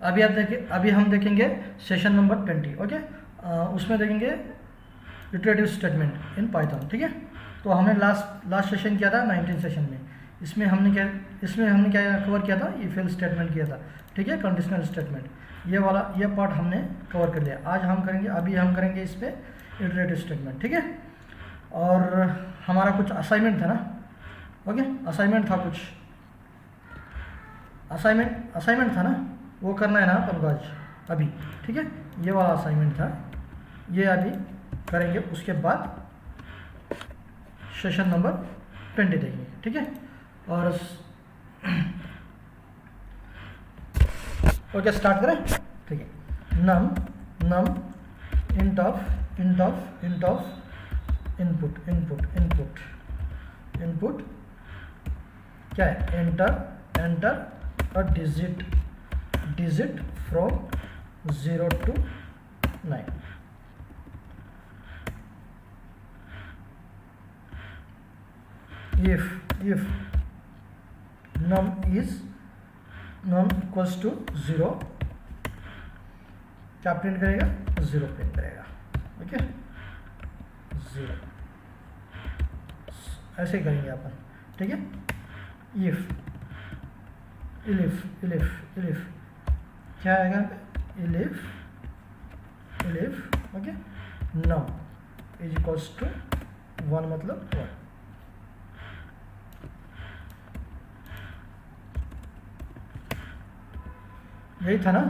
अभी आप देखिए, अभी हम देखेंगे सेशन नंबर 20। ओके, उसमें देखेंगे इटरेटिव स्टेटमेंट इन पाइथन। ठीक है, तो हमने लास्ट सेशन किया था 19 सेशन में। इसमें हमने क्या कवर किया था, इफ एल्स स्टेटमेंट किया था। ठीक है, कंडीशनल स्टेटमेंट, ये पार्ट हमने कवर कर लिया। आज हम करेंगे, अभी हम करेंगे इस पर इटरेटिव स्टेटमेंट। ठीक है, और हमारा कुछ असाइनमेंट था ना। ओके, असाइनमेंट था कुछ, असाइनमेंट था ना, वो करना है ना अपन को आज अभी। ठीक है, ये वाला असाइनमेंट था, ये अभी करेंगे। उसके बाद सेशन नंबर 20 देखेंगे। ठीक है, और ओके स्टार्ट करें। ठीक है, नम इंट ऑफ इनपुट क्या है, enter a digit from 0 to 9। if num equals to 0, क्या प्रिंट करेगा, 0 प्रिंट करेगा। ओके, 0 ऐसे ही करेंगे अपन। ठीक है, इफ क्या आएगा यहाँ पे, elif okay, num is equals to 1, मतलब 1। यही था ना।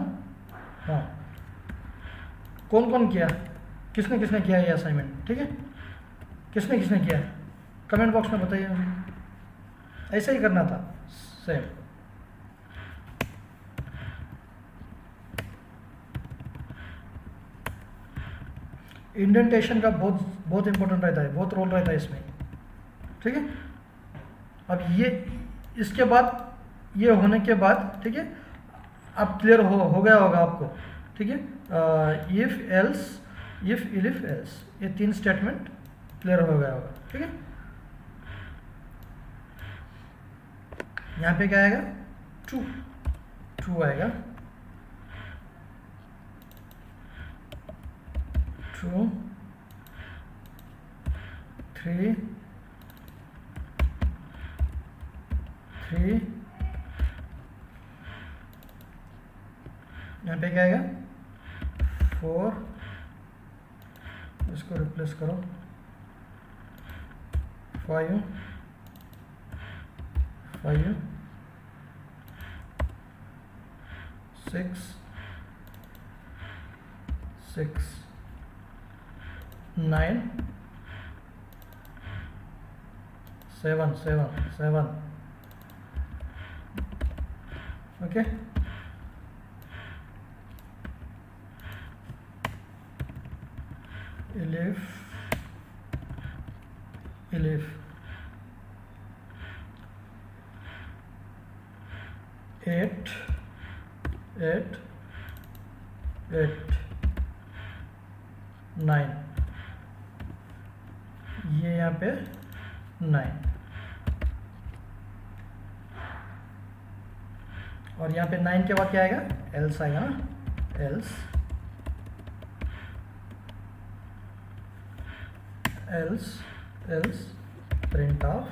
हाँ, कौन किया, किसने किया ये असाइनमेंट। ठीक है, किसने किया, कमेंट बॉक्स में बताइए मुझे। ऐसा ही करना था सेम। इंडेंटेशन का बहुत इंपॉर्टेंट रहता है, बहुत रोल रहता है इसमें। ठीक है, अब ये इसके बाद, ये होने के बाद, ठीक है, अब क्लियर हो गया होगा आपको। ठीक है, इफ इलिफ एल्स, ये 3 स्टेटमेंट क्लियर हो गया होगा। ठीक है, यहाँ पे क्या आएगा, ट्रू आएगा, ट्रू 3 यहाँ पे क्या आएगा, 4, इसको रिप्लेस करो, 5 6 9 7 ओके। इलिफ 8 9, ये यहाँ पे 9, और यहाँ पे 9 के बाद क्या आएगा, एल्स आएगा ना, else print of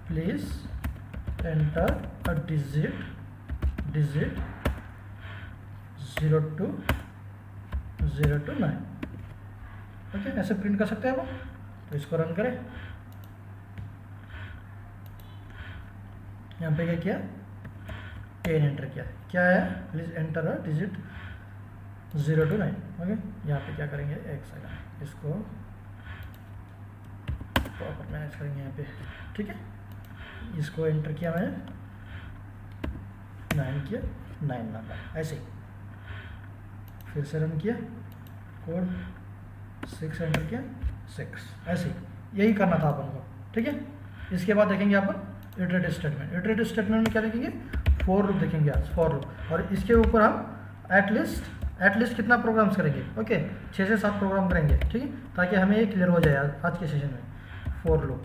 please enter a digit 0 to 9। Okay, ऐसे प्रिंट कर सकते हैं आप। तो इसको रन करें। यहाँ पे क्या किया, 10 एंटर किया, क्या है, please enter a digit 0 to 9। Okay, यहाँ पे क्या करेंगे, एक सेकंड, इसको प्रॉपर मैनेज करेंगे यहाँ पे। ठीक है, इसको एंटर किया मैंने, 9 किया, 9 नंबर, ऐसे ही फिर से रन किया, कोड 6 एंटर किया, 6, ऐसे ही यही करना था अपन को। ठीक है, इसके बाद देखेंगे अपन इटरेटिव स्टेटमेंट में क्या देखेंगे, फॉर लूप देखेंगे आज, फॉर लूप, और इसके ऊपर हम एटलीस्ट कितना प्रोग्राम्स करेंगे, ओके, 6 से 7 प्रोग्राम करेंगे। ठीक है, ताकि हमें ये क्लियर हो जाए आज के सेशन में। फॉर लूप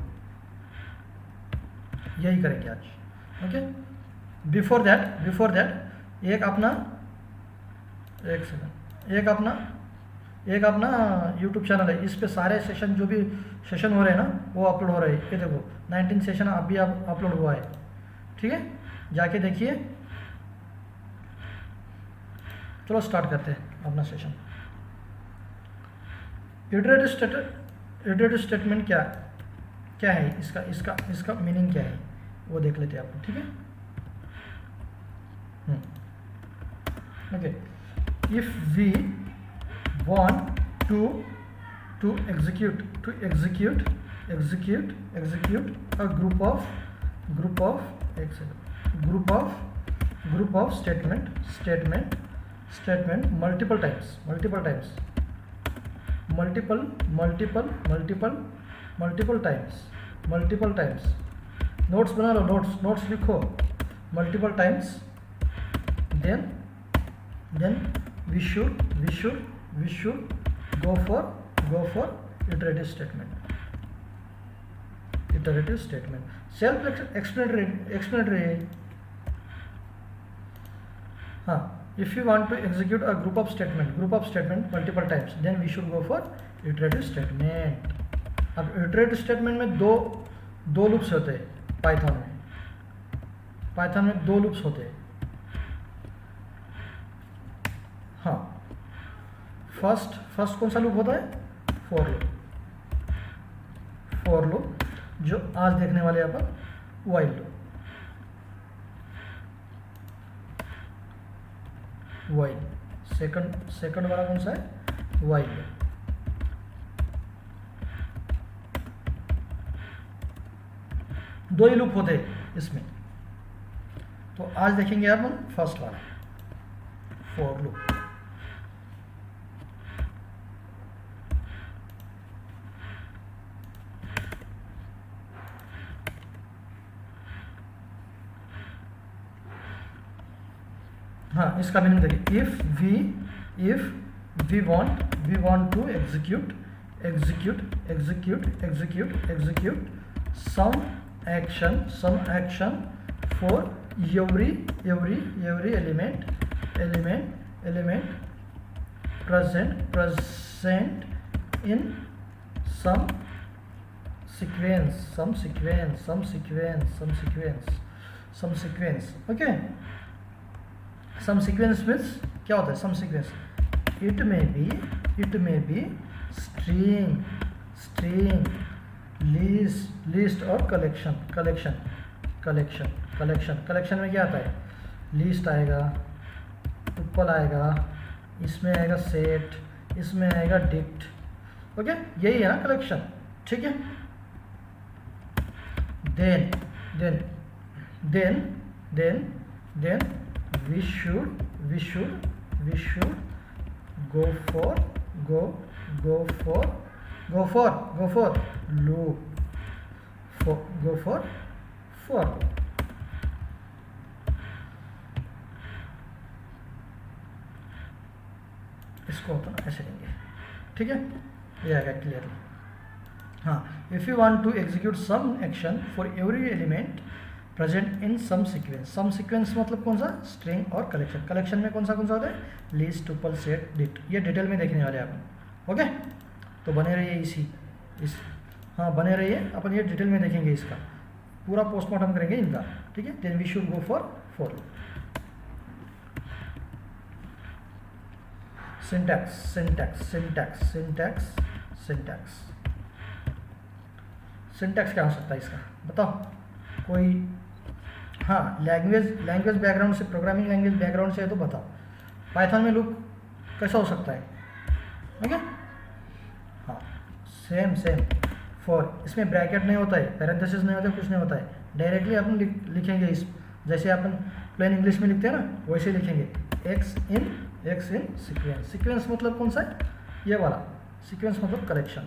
यही करेंगे आज। ओके, बिफोर दैट एक अपना यूट्यूब चैनल है, इस पे सारे सेशन जो भी सेशन हो रहे हैं ना वो अपलोड हो रहे हैं। ये देखो 19 सेशन अभी अपलोड हुआ है, ठीक है, जाके देखिए। चलो स्टार्ट करते हैं अपना सेशन। इटरेटिव स्टेटमेंट क्या है, इसका मीनिंग क्या है वो देख लेते हैं आप, ठीक है। Okay, if we want to execute a group of statement multiple times, notes बना लो, notes लिखो multiple times, then we should go for iterative statement. Self explanatory है। हाँ, if you want to execute a group of statement multiple times, then we should go for iterative statement. अब iterative statement में दो loops होते हैं Python में 2 loops होते हैं। हाँ, फर्स्ट कौन सा लूप होता है, फॉर लूप, जो आज देखने वाले यहाँ पर वाइल लूप। सेकंड वाला कौन सा है, वाइल लूप। दो ही लूप होते हैं इसमें, तो आज देखेंगे आप हम फर्स्ट वाला फॉर लूप। हाँ, इसका मीनिंग देखिए, if we want to execute some action for every element present in some sequence. Okay, some sequence means क्या होता है, some sequence it may be string list और collection में क्या आता है, लिस्ट आएगा, टुपल आएगा, इसमें आएगा सेट, इसमें आएगा डिक्ट। ओके, यही है ना कलेक्शन, ठीक है। then we should go for loop, go for इसको अपन ऐसे लेंगे, ठीक है, ये आएगा क्लियरली। हाँ, if you want to execute some action for every element present in some sequence मतलब कौन सा, स्ट्रिंग और कलेक्शन में कौन सा होता है, लिस्ट, टुपल, सेट, डिक्ट। ये डिटेल में देखने वाले हैं अपन। ओके, तो बने रहिए बने रहिए, अपन ये डिटेल में देखेंगे, इसका पूरा पोस्टमार्टम करेंगे इनका, ठीक है। Then we should go for syntax क्या हो सकता है इसका, बताओ कोई। हाँ, लैंग्वेज बैकग्राउंड से, प्रोग्रामिंग लैंग्वेज बैकग्राउंड से है तो बताओ, पाइथन में लूप कैसा हो सकता है। ओके, हाँ, सेम फॉर, इसमें ब्रैकेट नहीं होता है, पैरेंथेसिस नहीं होता है, कुछ नहीं होता है, डायरेक्टली अपन लिखेंगे इस, जैसे अपन प्लेन इंग्लिश में लिखते हैं ना वैसे लिखेंगे, एक्स इन सीक्वेंस मतलब कौन सा है, ये वाला सीक्वेंस मतलब कलेक्शन।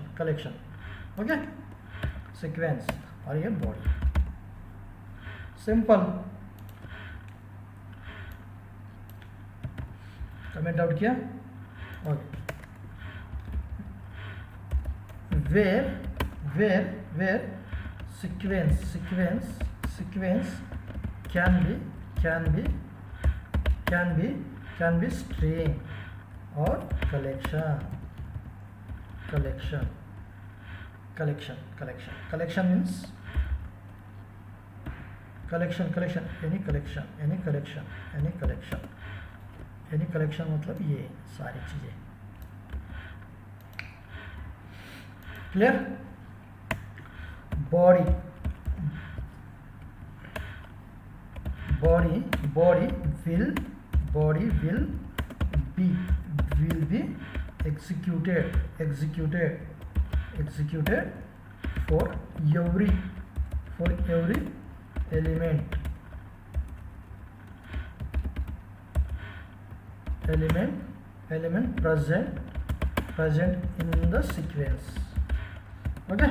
ओके, सीक्वेंस और ये बॉडी, सिंपल। कमेंट आउट किया। Okay, where sequence sequence can be string or collection means any collection मतलब ये सारी चीजें। Clear? Body will be executed for every element present in the sequence. Okay?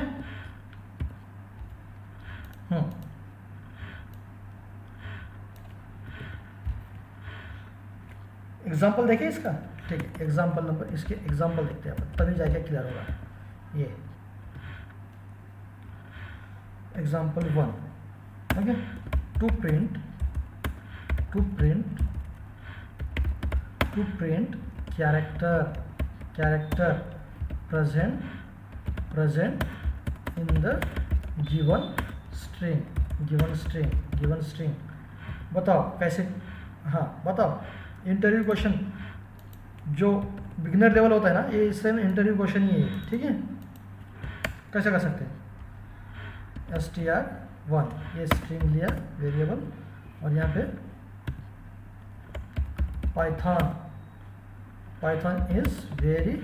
Example देखें इसका। ठीक है, एग्जाम्पल नंबर, इसके एग्जाम्पल देखते हैं अपन, तभी जाके क्लियर होगा। ये example 1, okay. To print character present in the given string। बताओ कैसे? हाँ बताओ। इंटरव्यू क्वेश्चन जो बिगिनर लेवल होता है ना, ये सेम इंटरव्यू क्वेश्चन ही है। ठीक है, कैसे कर सकते हैं? str1 ये स्ट्रिंग लिया वेरिएबल, और यहाँ पे Python is very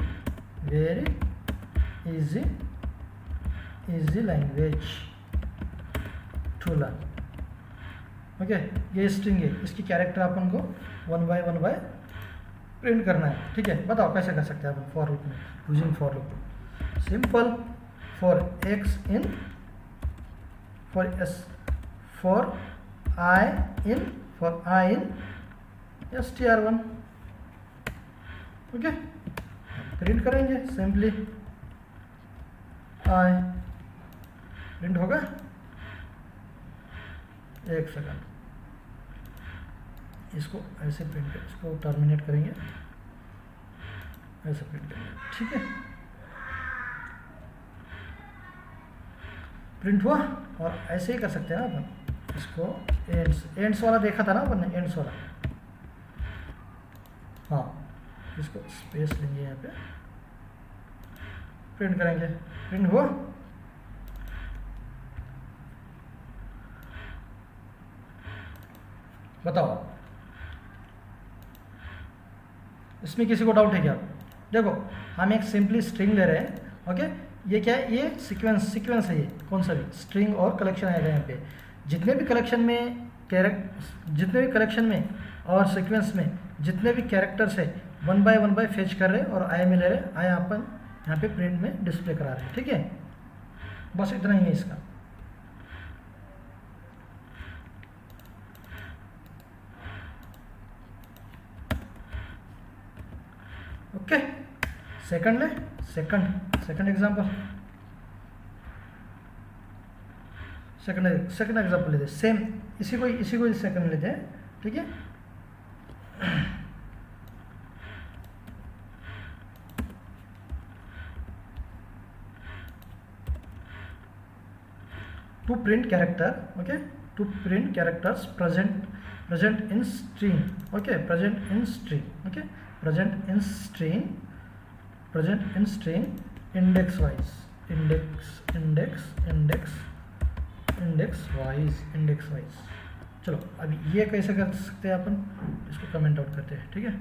easy language to learn. Okay, ये स्ट्रिंग है, इसकी कैरेक्टर अपन को वन बाय प्रिंट करना है। ठीक है, बताओ कैसे कर सकते हैं अपन फॉर लूप में, using for loop. Simple, for i in str1। Okay, print करेंगे सिंपली i, प्रिंट होगा। एक सेकंड, इसको ऐसे प्रिंट कर, इसको टर्मिनेट करेंगे, ऐसे प्रिंट करेंगे। ठीक है, प्रिंट हुआ। और ऐसे ही कर सकते हैं ना अपन इसको, एंड्स वाला देखा था ना अपन ने, एंड्स वाला। हाँ, इसको स्पेस लेंगे, यहाँ पे प्रिंट करेंगे, प्रिंट हुआ। बताओ इसमें किसी को डाउट है क्या? देखो, हम एक सिंपली स्ट्रिंग ले रहे हैं। ओके, ये क्या है? ये सीक्वेंस है। ये कौन सा भी स्ट्रिंग और कलेक्शन आएगा यहाँ पे। जितने भी कलेक्शन में और सीक्वेंस में जितने भी कैरेक्टर्स है, वन बाय फेच कर रहे हैं और आई में ले रहे हैं। आई अपन यहाँ पे प्रिंट में डिस्प्ले करा रहे हैं। ठीक है, बस इतना ही है इसका। Okay, second example, second example लेते हैं। सेम इसी को सेकंड लेते हैं। ठीक है, to print character, okay, to print characters present in string, okay, present in string index wise। चलो अभी ये कैसे कर सकते हैं अपन, इसको कमेंट आउट करते हैं। ठीक है,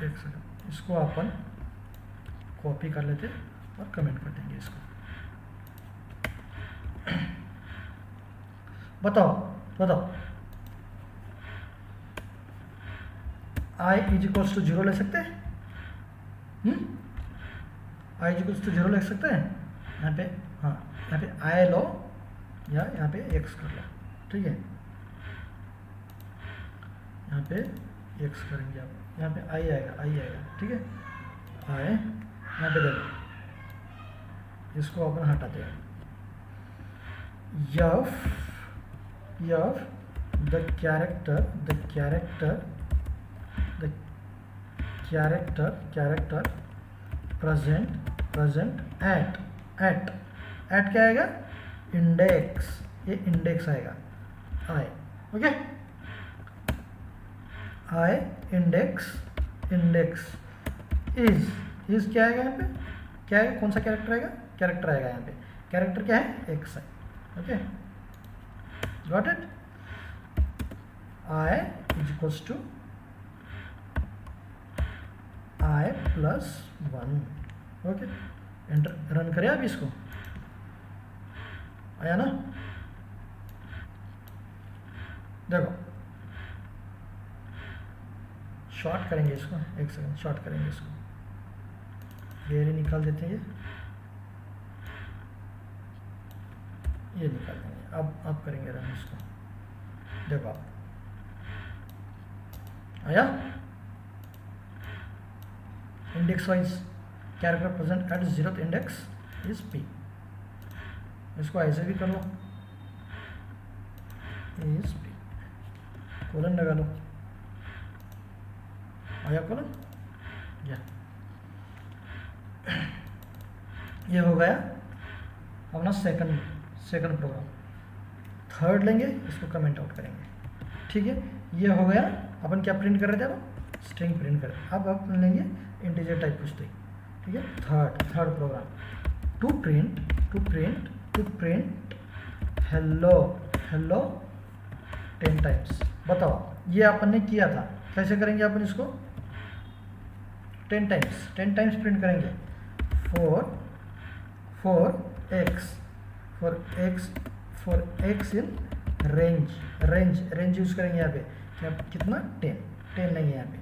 एक सेकंड, इसको अपन कॉपी कर लेते और कमेंट कर देंगे इसको। बताओ i इज टू 0 ले सकते हैं? i इज टू 0 ले सकते हैं यहाँ पे। हाँ, यहाँ पे i लो या यहाँ पे x कर लो। ठीक है, यहाँ पे x करेंगे आप, यहाँ पे i आएगा। ठीक है, i यहाँ पे देखो, इसको अपन हटाते हैं। f the character present at क्या आएगा, इंडेक्स, ये इंडेक्स आएगा आई, ओके, आई इंडेक्स इज क्या आएगा यहाँ पे, क्या है, कौन सा कैरेक्टर आएगा, कैरेक्टर आएगा यहाँ पे, कैरेक्टर क्या है, एक्स है, okay, got it. I is equals to i plus 1, okay, enter run करें आप इसको, आया ना, देखो शॉर्ट करेंगे इसको, एक सेकंड शॉर्ट करेंगे इसको, वेरी निकाल देते हैं, ये निकाल देंगे, अब करेंगे रन इसको, देखो आप आया, index wise character present at 0th index is P, इसको ऐसे भी कर लो, इज पी, कोलन लगा लो, आया कोलन, ये हो गया अपना सेकंड प्रोग्राम। थर्ड लेंगे, इसको कमेंट आउट करेंगे, ठीक है, ये हो गया, अपन क्या प्रिंट कर रहे थे, अब स्ट्रिंग प्रिंट कर रहे थे, अब अपन लेंगे इंटीजर टाइप कुछ, ठीक है, third program, to print hello 10 times. बताओ, ये अपन ने किया था, कैसे करेंगे अपन इसको, 10 टाइम्स प्रिंट करेंगे, for x in range use करेंगे यहाँ पे, क्या कितना, 10 लेंगे यहाँ पे,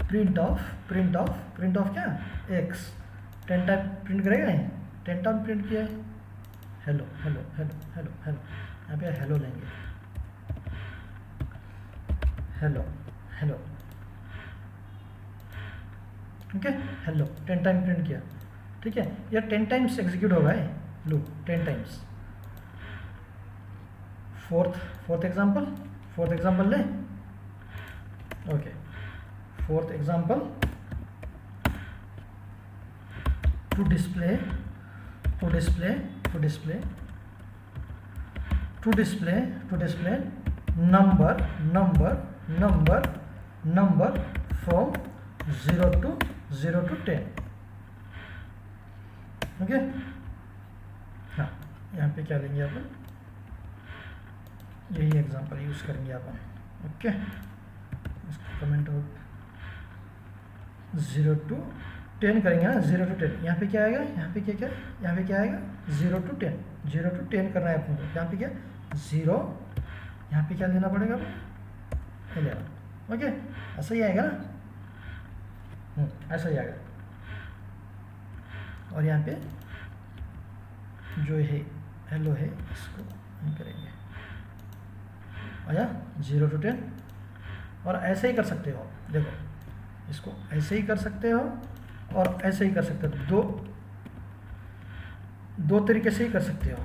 प्रिंट ऑफ क्या, एक्स, 10 टाइम प्रिंट करेगा नहीं, 10 टाइम प्रिंट किया है, हेलो यहाँ पे हेलो लेंगे, हेलो ठीक है, हेलो 10 टाइम प्रिंट किया, ठीक है, यह 10 टाइम्स एग्जीक्यूट होगा है लूप, 10 टाइम्स। फोर्थ एग्जांपल ले, okay, fourth example, to display number from 0 to 10, okay, हाँ, यहाँ पे क्या लेंगे अपन, यही एग्जांपल यूज करेंगे अपन, ओके, इसको कमेंट आउट, 0 to 10 करेंगे ना, 0 to 10, यहाँ पे क्या आएगा, यहाँ पे क्या आएगा, 0 to 10 करना है अपन को, यहाँ पे क्या 0, यहाँ पे क्या लेना पड़ेगा, 11, ओके, ऐसा ही आएगा ना, ऐसा ही आएगा, और यहाँ पे जो है हेलो है, इसको हम करेंगे, आया 0 to 10, और ऐसे ही कर सकते हो, देखो इसको ऐसे ही कर सकते हो और ऐसे ही कर सकते हो, दो तरीके से ही कर सकते हो,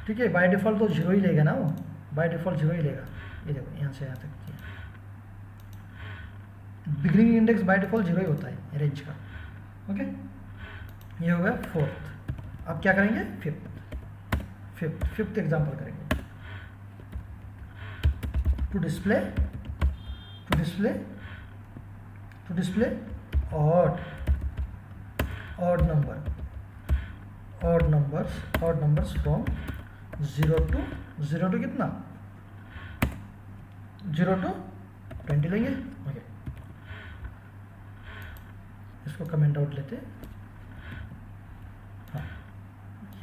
ठीक है, बाय डिफ़ॉल्ट तो 0 ही लेगा ना, वो बाय डिफ़ॉल्ट 0 ही लेगा, ये देखो यहाँ से यहाँ तक, बिगिनिंग इंडेक्स बाय डिफ़ॉल्ट 0 ही होता है रेंज का, ओके, ये हो गया फोर्थ। अब क्या करेंगे, फिफ्थ एग्जांपल करेंगे, to display odd numbers from 0 to कितना, 0 to 20 लेंगे, ओके, इसको कमेंट आउट लेते, हाँ,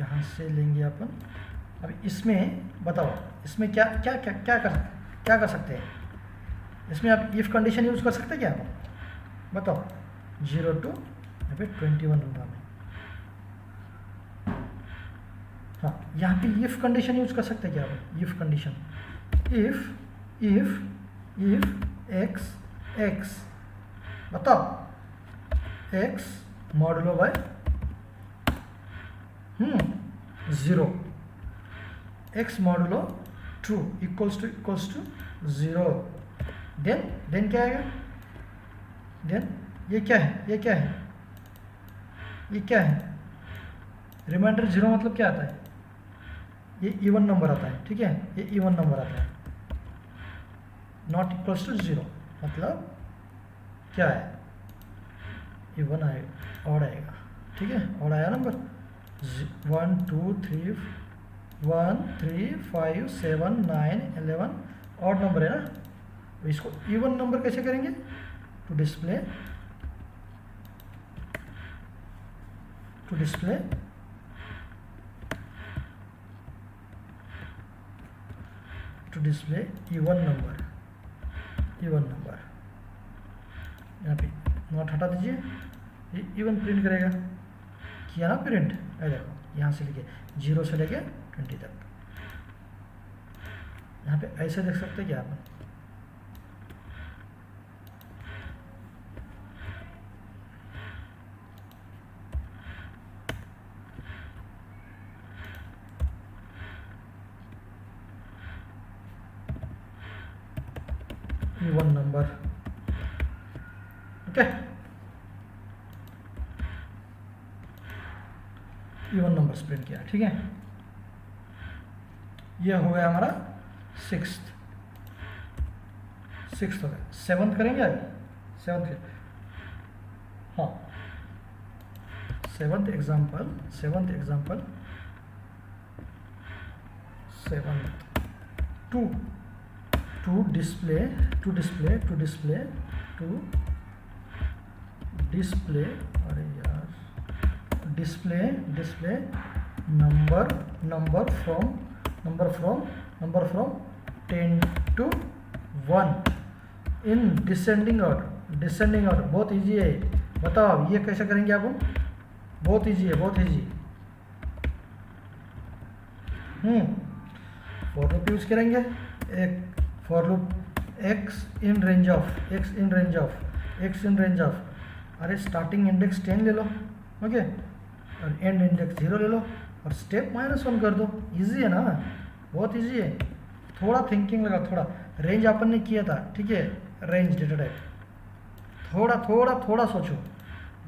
यहाँ से लेंगे अपन। अब इसमें बताओ, इसमें क्या कर सकते हैं, इसमें आप इफ कंडीशन यूज कर सकते हैं क्या, बताओ, 0 to 21 लूँगा मैं, हाँ, यहाँ पे इफ कंडीशन यूज कर सकते हैं क्या, इफ कंडीशन, इफ x बताओ, x modulo by 0, x modulo two equals to 0, then क्या आएगा, देन ये क्या है, ये क्या है, ये क्या है, रिमाइंडर 0 मतलब क्या आता है, ये इवन नंबर आता है, ठीक है, ये इवन नंबर आता है, नॉट इक्वल्स टू 0 मतलब क्या है, इवन आएगा, ऑड आएगा, ठीक है, ऑड आया नंबर 1 2 3 1 3 5 7 9 11 ऑड नंबर है ना, तो इसको इवन नंबर कैसे करेंगे, टू डिस्प्ले इवन नंबर, यहाँ पे नॉट हटा दीजिए, ये इवन प्रिंट करेगा, किया ना प्रिंट, ये देखो यहाँ से लेके 0 से लेके 20 तक, यहाँ पे ऐसे देख सकते हैं क्या आप, even number, okay, even number print किया, ठीक है, ये हो गया हमारा सिक्स्थ हो गया, सेवंथ करेंगे अभी, हाँ, सेवंथ एग्जाम्पल टू डिस्प्ले अरे यार, display number from 10 to 1 in descending order, बहुत इजी है, बताओ ये कैसे करेंगे आप, बहुत इजी है, फॉर लूप यूज करेंगे, एक for loop x in range of, अरे स्टार्टिंग इंडेक्स 10 ले लो, ओके, और एंड इंडेक्स 0 ले लो, और स्टेप -1 कर दो, इजी है ना, बहुत इजी है, थोड़ा थिंकिंग लगा, थोड़ा रेंज अपन ने किया था, ठीक है, रेंज डेटा टाइप, थोड़ा सोचो,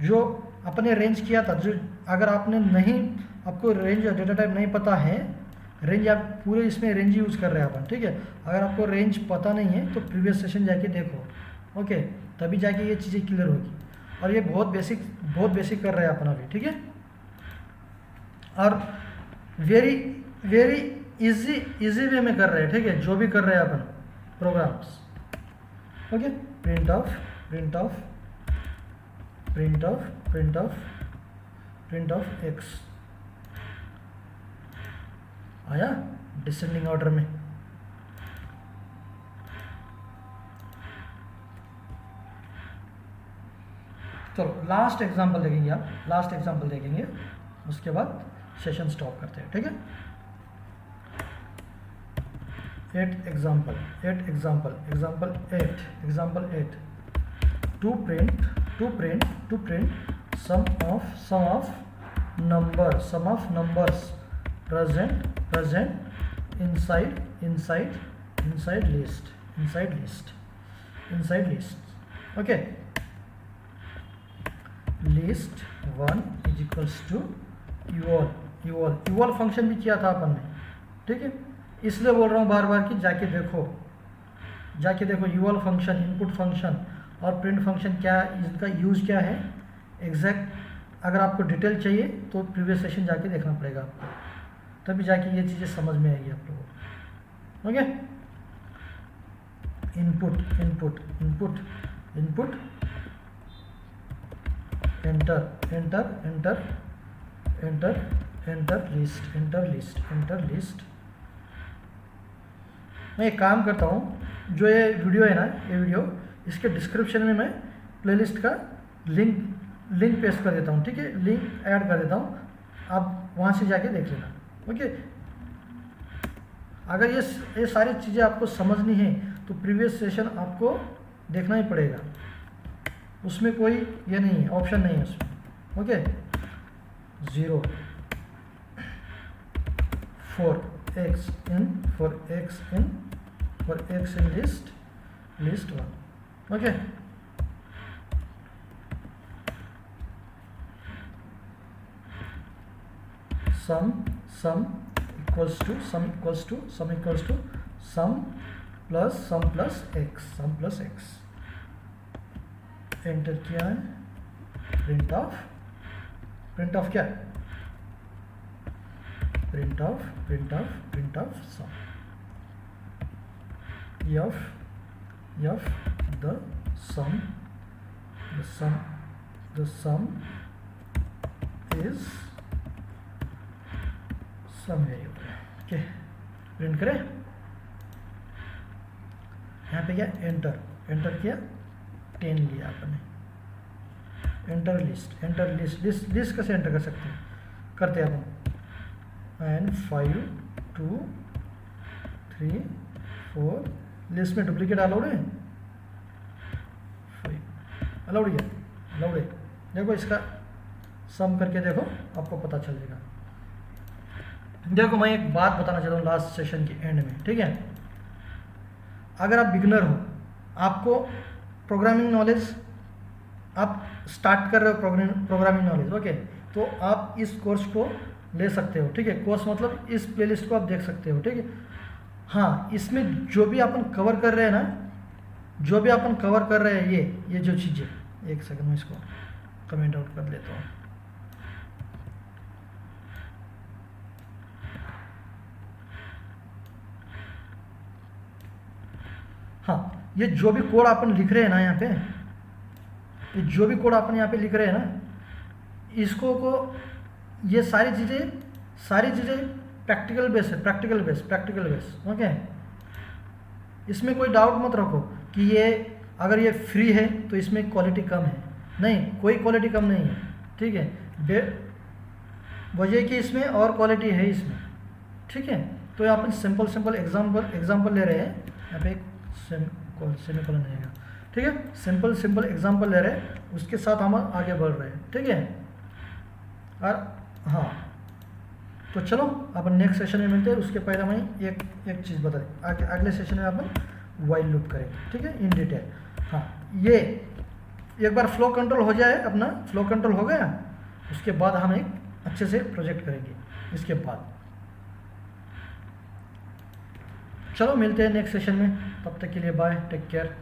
जो अपने रेंज किया था, जो अगर आपको रेंज डेटा टाइप नहीं पता है, रेंज आप पूरे इसमें रेंज यूज़ कर रहे हैं अपन, ठीक है, अगर आपको रेंज पता नहीं है तो प्रीवियस सेशन जाके देखो, ओके, तभी जाके ये चीज़ें क्लियर होगी, और ये बहुत बेसिक कर रहे हैं अपन अभी, ठीक है, और वेरी इजी वे में कर रहे हैं, ठीक है, जो भी कर रहे हैं अपन programs, okay, print of x आया डिसेंडिंग ऑर्डर में, चलो लास्ट एग्जांपल देखेंगे, उसके बाद सेशन स्टॉप करते हैं, ठीक है, 8 example 8 to print sum of numbers present inside list, okay, list 1 is equals to eval function भी किया था अपन ने, ठीक है, इसलिए बोल रहा हूँ बार बार कि जाके देखो eval फंक्शन, इनपुट फंक्शन और प्रिंट फंक्शन क्या, इनका यूज़ क्या है एग्जैक्ट, अगर आपको डिटेल चाहिए तो प्रीवियस सेशन जाके देखना पड़ेगा आपको, तभी जाके ये चीज़ें समझ में आएगी आप लोगों को, ओके, इनपुट एंटर लिस्ट। मैं एक काम करता हूँ, जो ये वीडियो है ना, ये वीडियो इसके डिस्क्रिप्शन में मैं प्लेलिस्ट का लिंक पेस्ट कर देता हूँ, ठीक है, लिंक ऐड कर देता हूँ, आप वहाँ से जाके देख लेना, ओके। अगर ये सारी चीज़ें आपको समझनी है तो प्रीवियस सेशन आपको देखना ही पड़ेगा, उसमें कोई ये नहीं है, ऑप्शन नहीं है उसमें, okay. 0 for x in list 1. Okay, sum equals to sum plus x. Enter किया है, प्रिंट ऑफ क्या, print of sum, f the sum is sum variable. Okay, print करें। यहाँ पे क्या, एंटर किया, 10 लिया आपने, एंटर लिस्ट कैसे एंटर कर सकते हैं, करते हैं अपन, एंड 5 2 3 4 लिस्ट में डुप्लीकेट अलाउड है, 5 अलाउड है। देखो इसका सम करके देखो, आपको पता चलेगा। देखो मैं एक बात बताना चाहता हूँ लास्ट सेशन के एंड में, ठीक है। अगर आप बिगनर हो, आपको प्रोग्रामिंग नॉलेज, आप स्टार्ट कर रहे हो प्रोग्रामिंग नॉलेज, ओके, तो आप इस कोर्स को ले सकते हो, ठीक है। कोर्स मतलब इस प्लेलिस्ट को आप देख सकते हो, ठीक है। हाँ, इसमें जो भी अपन कवर कर रहे हैं ना, जो भी अपन कवर कर रहे हैं, ये जो चीज़ें, एक सेकंड में इसको कमेंट आउट कर लेता हूँ। हाँ, ये जो भी कोड अपन लिख रहे हैं ना यहाँ पे, ये जो भी कोड अपन यहाँ पे लिख रहे हैं ना, इसको को ये सारी चीज़ें प्रैक्टिकल बेस, ओके। इसमें कोई डाउट मत रखो कि ये अगर ये फ्री है तो इसमें क्वालिटी कम है, नहीं, कोई क्वालिटी कम नहीं है, ठीक है। वजह कि इसमें और क्वालिटी है इसमें, ठीक है। तो यहाँ पर सिंपल एग्जाम्पल ले रहे हैं, यहाँ पे एक सेमीकोलन रहेगा, ठीक है। सिंपल एग्जाम्पल ले रहे हैं, उसके साथ हम आगे बढ़ रहे हैं, ठीक है। और हाँ, तो चलो अपन नेक्स्ट सेशन में मिलते हैं। उसके पहले मैं एक चीज़ बता दें, अगले सेशन में अपन वाइल लूप करेंगे, ठीक है, इन डिटेल। हाँ, ये एक बार फ्लो कंट्रोल हो जाए, अपना फ्लो कंट्रोल हो गया, उसके बाद हम एक अच्छे से प्रोजेक्ट करेंगे इसके बाद। चलो मिलते हैं नेक्स्ट सेशन में, तब तक के लिए बाय, टेक केयर।